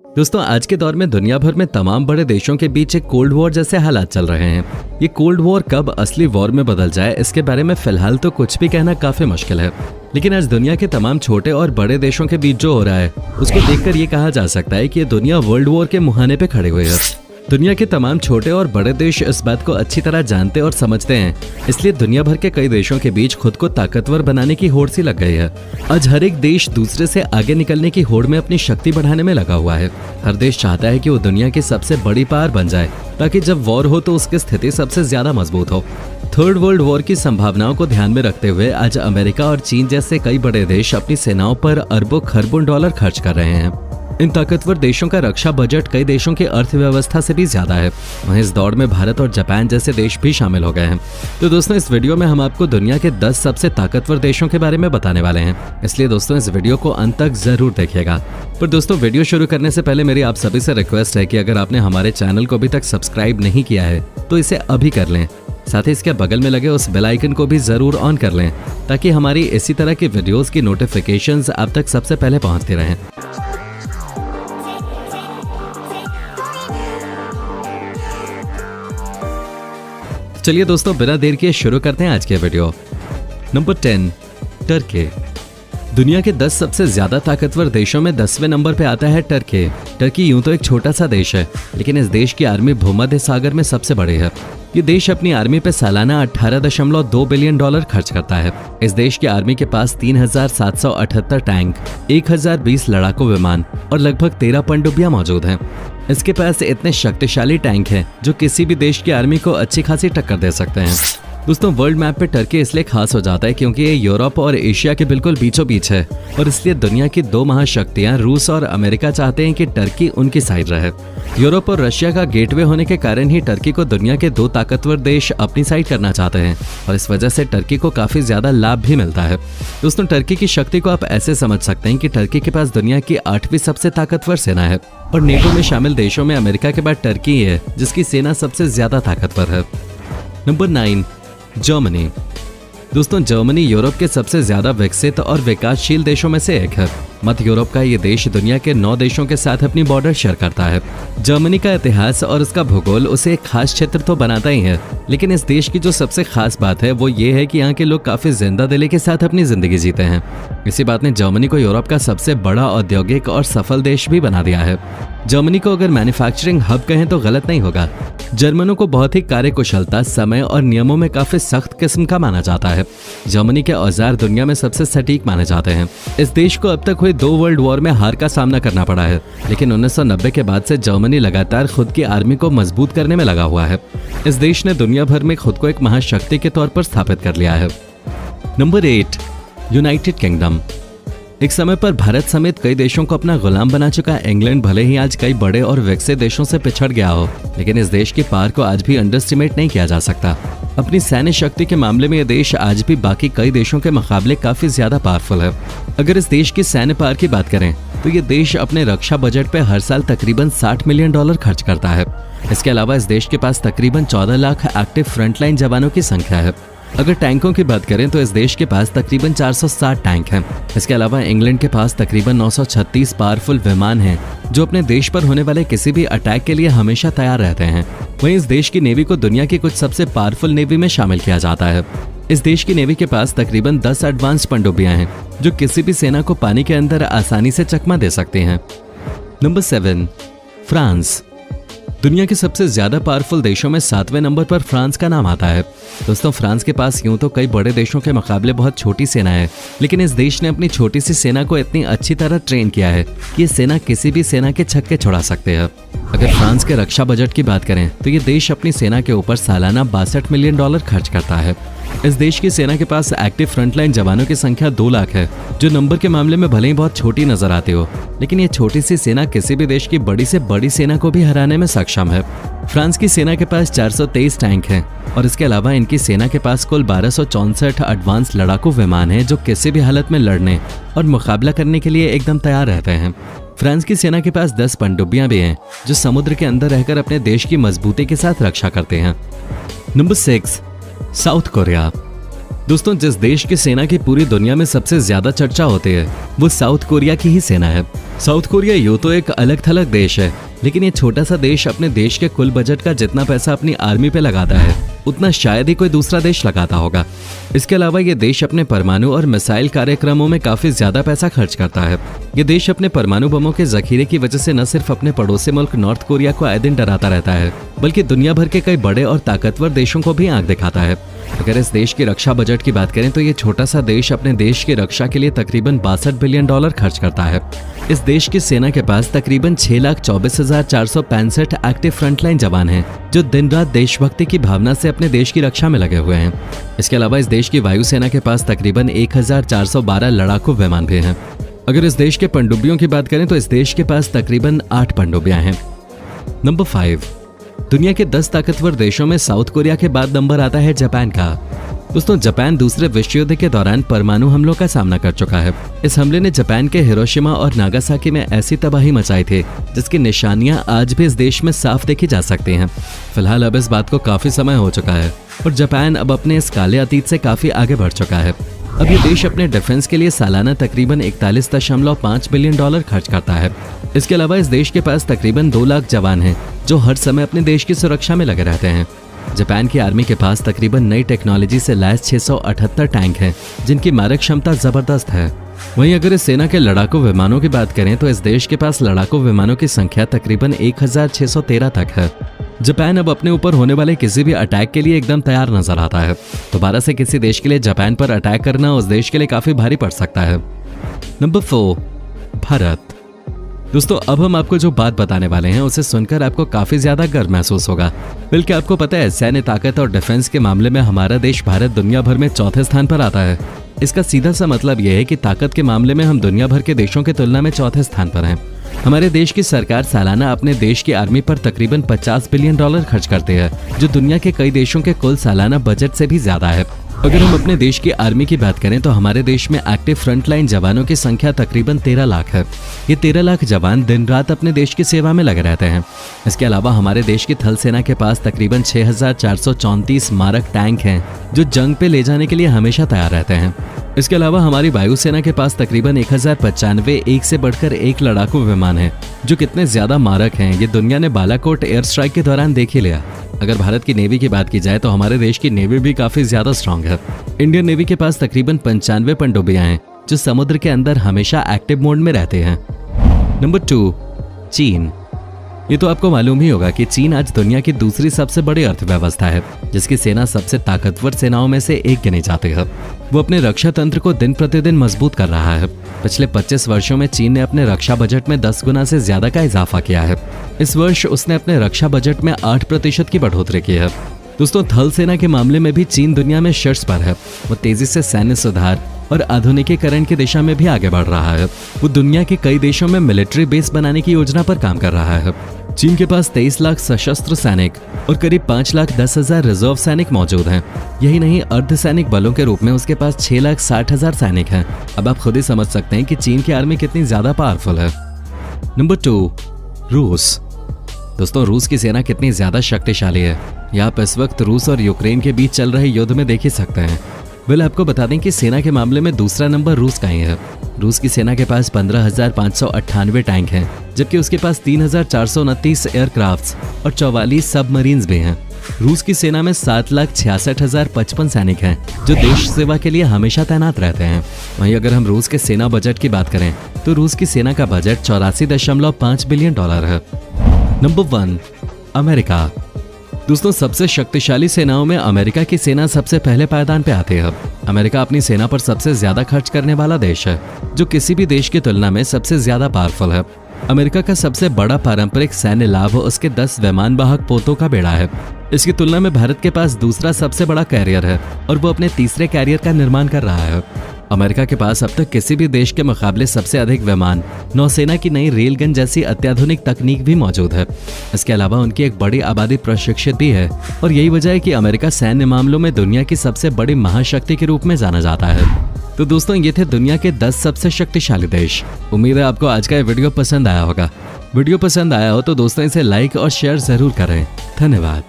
दोस्तों, आज के दौर में दुनिया भर में तमाम बड़े देशों के बीच एक कोल्ड वॉर जैसे हालात चल रहे हैं। ये कोल्ड वॉर कब असली वॉर में बदल जाए, इसके बारे में फिलहाल तो कुछ भी कहना काफी मुश्किल है। लेकिन आज दुनिया के तमाम छोटे और बड़े देशों के बीच जो हो रहा है, उसको देखकर ये कहा जा सकता है कि ये दुनिया वर्ल्ड वॉर के मुहाने पे खड़े हुए है। दुनिया के तमाम छोटे और बड़े देश इस बात को अच्छी तरह जानते और समझते हैं, इसलिए दुनिया भर के कई देशों के बीच खुद को ताकतवर बनाने की होड़ सी लग गई है। आज हर एक देश दूसरे से आगे निकलने की होड़ में अपनी शक्ति बढ़ाने में लगा हुआ है। हर देश चाहता है कि वो दुनिया की सबसे बड़ी पावर बन जाए, ताकि जब वॉर हो तो उसकी स्थिति सबसे ज्यादा मजबूत हो। थर्ड वर्ल्ड वॉर की संभावनाओं को ध्यान में रखते हुए आज अमेरिका और चीन जैसे कई बड़े देश अपनी सेनाओं पर अरबों खरबों डॉलर खर्च कर रहे हैं। इन ताकतवर देशों का रक्षा बजट कई देशों की अर्थव्यवस्था से भी ज्यादा है। वहीं इस दौड़ में भारत और जापान जैसे देश भी शामिल हो गए हैं। तो दोस्तों, इस वीडियो में हम आपको दुनिया के 10 सबसे ताकतवर देशों के बारे में बताने वाले हैं, इसलिए दोस्तों इस वीडियो को अंत तक जरूर देखिएगा। पर दोस्तों, वीडियो शुरू करने से पहले मेरी आप सभी से रिक्वेस्ट है कि अगर आपने हमारे चैनल को अभी तक सब्सक्राइब नहीं किया है तो इसे अभी कर लें। साथ ही इसके बगल में लगे उस बेल आइकन को भी जरूर ऑन कर लें, ताकि हमारी इसी तरह की वीडियोस की नोटिफिकेशंस आप तक सबसे पहले पहुंचती रहें। चलिए दोस्तों, बिना देर किए शुरू करते हैं आज के वीडियो। Number 10, Turkey. दुनिया के 10 सबसे ज्यादा ताकतवर देशों में 10वें नंबर पे आता है टर्की। टर्की यूं तो एक छोटा सा देश है, लेकिन इस देश की आर्मी भूमध्य सागर में सबसे बड़ी है। ये देश अपनी आर्मी पे सालाना 18.2 बिलियन डॉलर खर्च करता है। इस देश की आर्मी के पास 3,778 टैंक, 1,020 लड़ाकू विमान और लगभग 13 पनडुब्बियां मौजूद हैं। इसके पास इतने शक्तिशाली टैंक हैं जो किसी भी देश की आर्मी को अच्छी खासी टक्कर दे सकते हैं। दोस्तों, वर्ल्ड मैप पे टर्की इसलिए खास हो जाता है क्योंकि ये यूरोप और एशिया के बिल्कुल बीचों बीच है, और इसलिए दुनिया की 2 महाशक्तियां रूस और अमेरिका चाहते हैं कि टर्की उनकी साइड रहे। यूरोप और रशिया का गेटवे होने के कारण ही टर्की को दुनिया के 2 ताकतवर देश अपनी साइड करना चाहते हैं, और इस वजह से टर्की को काफी ज्यादा लाभ भी मिलता है। दोस्तों, टर्की की शक्ति को आप ऐसे समझ सकते हैं कि टर्की के पास दुनिया की 8वीं सबसे ताकतवर सेना है, और नेटो में शामिल देशों में अमेरिका के बाद टर्की है जिसकी सेना सबसे ज्यादा ताकतवर है। Number 9, Germany. दोस्तों, जर्मनी यूरोप के सबसे ज्यादा विकसित और विकासशील देशों में से एक है। मध्य यूरोप का ये देश दुनिया के 9 देशों के साथ अपनी बॉर्डर शेयर करता है। जर्मनी का इतिहास और उसका भूगोल उसे एक खास क्षेत्र तो बनाता ही है, लेकिन इस देश की जो सबसे खास बात है वो ये है कि यहाँ के लोग काफी जिंदा दिली के साथ अपनी जिंदगी जीते हैं। इसी बात ने जर्मनी को यूरोप का सबसे बड़ा औद्योगिक और सफल देश भी बना दिया है। जर्मनी को अगर मैन्युफैक्चरिंग हब कहें तो गलत नहीं होगा। जर्मनों को बहुत ही कार्यकुशलता, समय और नियमों में काफी सख्त किस्म का माना जाता है। जर्मनी के औजार दुनिया में सबसे सटीक माने जाते हैं। इस देश को अब तक हुई 2 वर्ल्ड वॉर में हार का सामना करना पड़ा है, लेकिन 1990 के बाद से जर्मनी लगातार खुद की आर्मी को मजबूत करने में लगा हुआ है। इस देश ने दुनिया भर में खुद को एक महाशक्ति के तौर पर स्थापित कर लिया है। Number 8, United kingdom. एक समय पर भारत समेत कई देशों को अपना गुलाम बना चुका इंग्लैंड भले ही आज कई बड़े और विकसित देशों से पिछड़ गया हो, लेकिन इस देश की पावर को आज भी अंडरएस्टिमेट नहीं किया जा सकता। अपनी सैन्य शक्ति के मामले में यह देश आज भी बाकी कई देशों के मुकाबले काफी ज्यादा पावरफुल है। अगर इस देश की सैन्य पावर की बात करें तो ये देश अपने रक्षा बजट पे हर साल तकरीबन 60 मिलियन डॉलर खर्च करता है। इसके अलावा इस देश के पास तकरीबन 14 लाख एक्टिव फ्रंटलाइन जवानों की संख्या है। अगर टैंकों की बात करें तो इस देश के पास तकरीबन 460 टैंक हैं। इसके अलावा इंग्लैंड के पास तकरीबन 936 पावरफुल विमान हैं जो अपने देश पर होने वाले किसी भी अटैक के लिए हमेशा तैयार रहते हैं। वहीं इस देश की नेवी को दुनिया की कुछ सबसे पावरफुल नेवी में शामिल किया जाता है। इस देश की नेवी के पास तकरीबन 10 एडवांस पनडुब्बियां हैं जो किसी भी सेना को पानी के अंदर आसानी से चकमा दे सकती हैं। Number 7, France. दुनिया के सबसे ज्यादा पावरफुल देशों में 7वें नंबर पर फ्रांस का नाम आता है। दोस्तों, फ्रांस के पास यूं तो कई बड़े देशों के मुकाबले बहुत छोटी सेना है, लेकिन इस देश ने अपनी छोटी सी सेना को इतनी अच्छी तरह ट्रेन किया है कि ये सेना किसी भी सेना के छक्के छुड़ा सकते हैं। अगर फ्रांस के रक्षा बजट की बात करें तो ये देश अपनी सेना के ऊपर सालाना 62 मिलियन डॉलर खर्च करता है। इस देश की सेना के पास एक्टिव फ्रंटलाइन जवानों की संख्या 2 लाख है, जो नंबर के मामले में भले ही बहुत छोटी नजर आती हो, लेकिन ये छोटी सी सेना किसी भी देश की बड़ी से बड़ी सेना को भी हराने में सक्षम है। फ्रांस की सेना के पास 423 टैंक हैं, और इसके अलावा इनकी सेना के पास कुल 1264 एडवांस लड़ाकू विमान हैं जो किसी भी हालत में लड़ने और मुकाबला करने के लिए एकदम तैयार रहते हैं। फ्रांस की सेना के पास 10 पनडुब्बियां भी हैं जो समुद्र के अंदर रहकर अपने देश की मजबूती के साथ रक्षा करते हैं। Number 6, south Korea. दोस्तों, जिस देश की सेना की पूरी दुनिया में सबसे ज्यादा चर्चा होती है वो साउथ कोरिया की ही सेना है। साउथ कोरिया यूं तो एक अलग थलग देश है, लेकिन ये छोटा सा देश अपने देश के कुल बजट का जितना पैसा अपनी आर्मी पे लगाता है उतना शायद ही कोई दूसरा देश लगाता होगा। इसके अलावा ये देश अपने परमाणु और मिसाइल कार्यक्रमों में काफी ज्यादा पैसा खर्च करता है। ये देश अपने परमाणु बमों के जखीरे की वजह से न सिर्फ अपने पड़ोसी मुल्क नॉर्थ कोरिया को आए दिन डराता रहता है, बल्कि दुनिया भर के कई बड़े और ताकतवर देशों को भी आंख दिखाता है। अगर इस देश की रक्षा बजट की बात करें तो ये छोटा सा देश अपने देश की रक्षा के लिए तकरीबन $62 बिलियन खर्च करता है। इस देश की सेना के पास तकरीबन 6,24,465 एक्टिव फ्रंटलाइन जवान हैं, जो दिन रात देशभक्ति की भावना से अपने देश की रक्षा में लगे हुए हैं। इसके अलावा इस देश की वायुसेना के पास तकरीबन 1,412 लड़ाकू विमान भी हैं। अगर इस देश के पनडुब्बियों की बात करें तो इस देश के पास तकरीबन 8 पनडुब्बियां हैं। नंबर 5, दुनिया के 10 ताकतवर देशों में साउथ कोरिया के बाद नंबर आता है जापान का। दोस्तों, जापान दूसरे विश्व युद्ध के दौरान परमाणु हमलों का सामना कर चुका है। इस हमले ने जापान के हिरोशिमा और नागासाकी में ऐसी तबाही मचाई थी जिसकी निशानियां आज भी इस देश में साफ देखी जा सकती हैं। फिलहाल अब इस बात को काफी समय हो चुका है और जापान अब अपने इस काले अतीत से काफी आगे बढ़ चुका है। अब ये देश अपने डिफेंस के लिए सालाना तकरीबन $41.5 बिलियन खर्च करता है। इसके अलावा इस देश के पास तकरीबन 2 लाख जवान हैं जो हर समय अपने देश की सुरक्षा में लगे रहते हैं। जापान की आर्मी के पास तकरीबन नई टेक्नोलॉजी से लैस 678 टैंक हैं जिनकी मारक क्षमता जबरदस्त है। वहीं अगर इस सेना के लड़ाकू विमानों की बात करें तो इस देश के पास लड़ाकू विमानों की संख्या तकरीबन 1,613 तक है। जापान अब अपने ऊपर होने वाले किसी भी अटैक के लिए एकदम तैयार नजर आता है। दोबारा से किसी देश के लिए जापान पर अटैक करना उस देश के लिए काफी भारी पड़ सकता है। नंबर 4, भारत। दोस्तों, अब हम आपको जो बात बताने वाले हैं उसे सुनकर आपको काफी ज्यादा गर्व महसूस होगा। बल्कि आपको पता है, सैन्य ताकत और डिफेंस के मामले में हमारा देश भारत दुनिया भर में 4थे स्थान पर आता है। इसका सीधा सा मतलब यह है कि ताकत के मामले में हम दुनिया भर के देशों की तुलना में 4थे स्थान पर हैं। हमारे देश की सरकार सालाना अपने देश की आर्मी पर तकरीबन $50 बिलियन खर्च करते हैं, जो दुनिया के कई देशों के कुल सालाना बजट से भी ज्यादा है। अगर हम अपने देश की आर्मी की बात करें तो हमारे देश में एक्टिव फ्रंटलाइन जवानों की संख्या तकरीबन 13 लाख है। ये 13 लाख जवान दिन रात अपने देश की सेवा में लगे रहते हैं। इसके अलावा हमारे देश की थल सेना के पास तकरीबन 6,434 मारक टैंक हैं जो जंग पे ले जाने के लिए हमेशा तैयार रहते हैं। इसके अलावा हमारी वायुसेना के पास तकरीबन 1095 एक से बढ़कर एक लड़ाकू विमान है जो कितने ज्यादा मारक हैं ये दुनिया ने बालाकोट एयर स्ट्राइक के दौरान देख ही लिया। अगर भारत की नेवी की बात की जाए तो हमारे देश की नेवी भी काफी ज्यादा स्ट्रांग है। इंडियन नेवी के पास तकरीबन 95 पनडुब्बियां हैं जो समुद्र के अंदर हमेशा एक्टिव मोड में रहते हैं। नंबर 2, चीन। ये तो आपको मालूम ही होगा कि चीन आज दुनिया की दूसरी सबसे बड़ी अर्थव्यवस्था है, जिसकी सेना सबसे ताकतवर सेनाओं में से एक गिनी जाती है। वो अपने रक्षा तंत्र को दिन प्रतिदिन मजबूत कर रहा है। पिछले 25 वर्षों में चीन ने अपने रक्षा बजट में 10 गुना से ज्यादा का इजाफा किया है। इस वर्ष उसने अपने रक्षा बजट में 8% की बढ़ोतरी की है। दोस्तों, थल सेना के मामले में भी चीन दुनिया में शीर्ष पर है। वो तेजी से सैन्य सुधार और आधुनिकीकरण की दिशा में भी आगे बढ़ रहा है। वो दुनिया के कई देशों में मिलिट्री बेस बनाने की योजना पर काम कर रहा है। चीन के पास 23 लाख सशस्त्र सैनिक और करीब 5,10,000 रिजर्व सैनिक मौजूद हैं। यही नहीं, अर्धसैनिक बलों के रूप में उसके पास 6,60,000 सैनिक हैं। अब आप खुद ही समझ सकते हैं कि चीन की आर्मी कितनी ज्यादा पावरफुल है। नंबर 2, रूस। दोस्तों, रूस की सेना कितनी ज्यादा शक्तिशाली है ये आप इस वक्त रूस और यूक्रेन के बीच चल रहे युद्ध में देख ही सकते हैं। आपको बता दें कि सेना के मामले में दूसरा नंबर रूस का ही है। रूस की सेना के पास 15,598 टैंक हैं, जबकि उसके पास 3,429 एयरक्राफ्ट्स और 44 सबमरीन्स भी हैं। रूस की सेना में 7,66,055 सैनिक हैं जो देश सेवा के लिए हमेशा तैनात रहते हैं। वहीं अगर हम रूस के सेना बजट की बात करें तो रूस की सेना का बजट $84.5 बिलियन है। Number 1, America. दोस्तों, सबसे शक्तिशाली सेनाओं में अमेरिका की सेना सबसे पहले पायदान पे आती है। अमेरिका अपनी सेना पर सबसे ज्यादा खर्च करने वाला देश है, जो किसी भी देश की तुलना में सबसे ज्यादा पावरफुल है। अमेरिका का सबसे बड़ा पारंपरिक सैन्य लाभ उसके 10 विमान वाहक पोतों का बेड़ा है। इसकी तुलना में भारत के पास दूसरा सबसे बड़ा कैरियर है और वो अपने तीसरे कैरियर का निर्माण कर रहा है। अमेरिका के पास अब तक किसी भी देश के मुकाबले सबसे अधिक विमान, नौसेना की नई रेलगन जैसी अत्याधुनिक तकनीक भी मौजूद है। इसके अलावा उनकी एक बड़ी आबादी प्रशिक्षित भी है और यही वजह है कि अमेरिका सैन्य मामलों में दुनिया की सबसे बड़ी महाशक्ति के रूप में जाना जाता है। तो दोस्तों, ये थे दुनिया के 10 सबसे शक्तिशाली देश। उम्मीद है आपको आज का ये वीडियो पसंद आया होगा। वीडियो पसंद आया हो तो दोस्तों इसे लाइक और शेयर जरूर करें। धन्यवाद।